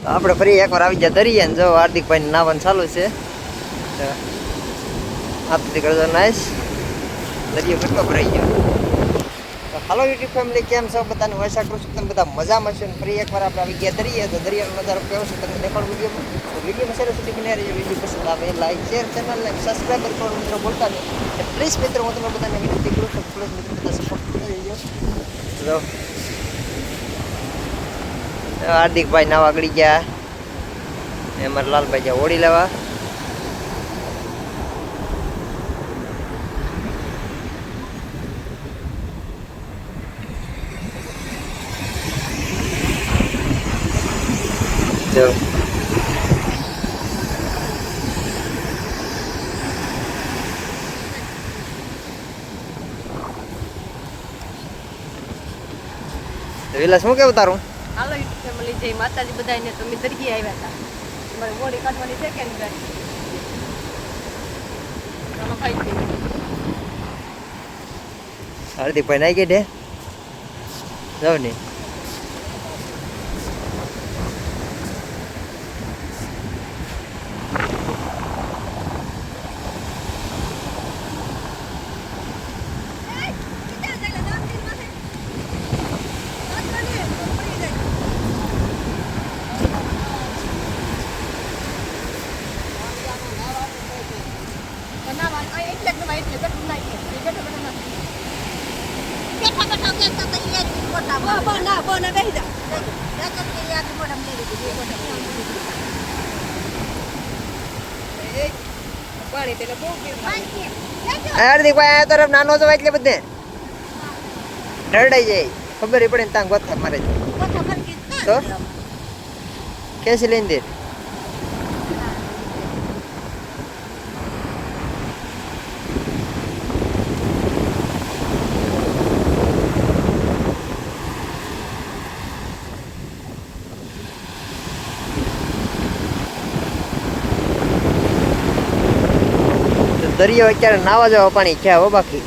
આપણે ફરી એકવાર આવી ગયા દરિયા ને જો હાર્દિકભાઈ નાવાનું ચાલુ છે આપતી કરજો નાઈસ દરિયો કેટલો ભરાઈ ગયો હાલો યુટ્યુબ ફેમિલી કેમ છો બધાને આશા કરું છું તમે બધા મજામાં છો ને ફરી એકવાર આપણે આવી ગયા દરિયા તો દરિયાનો નજારો કેવો છે તમને દેખાડું વિડીયોમાં શેર સુધી બને રહેજો વિડીયો પસંદ આવે લાઈક શેર ચેનલને સબસ્ક્રાઈબર કરવાનું મિત્રો બોલતા નહીં પ્લીઝ મિત્રો હું તમને બધાને વિનંતી કરું છું પ્લીઝ મિત્રો બધા સપોર્ટ કરી દેજો હાર્દિકભાઈ નાવા આગળી ગયા અમારા લાલભાઈ ગયા ઓળી લેવા જો વિલાસ શું કેવું તારું હાલો યુટ્યુબ ફેમિલી જય માતાજી બધાને તમે દરિયે આવ્યા હતા તમારે ગોળી કાઢવાની છે કે નહીં ચાલો ખાઈ હાર્દિકભાઈ નાઈ ગઈ જાવ ને હાર્દિકભાઈ આ તરફ નાનો જવાય એટલે બધે ડરડાઈ જાય ખબર પડે ને ત્યાં ગોથા મારે તો કેસી લઈને દે દરિયો અત્યારે નાવા જવા પાણી ક્યાં હો બાકી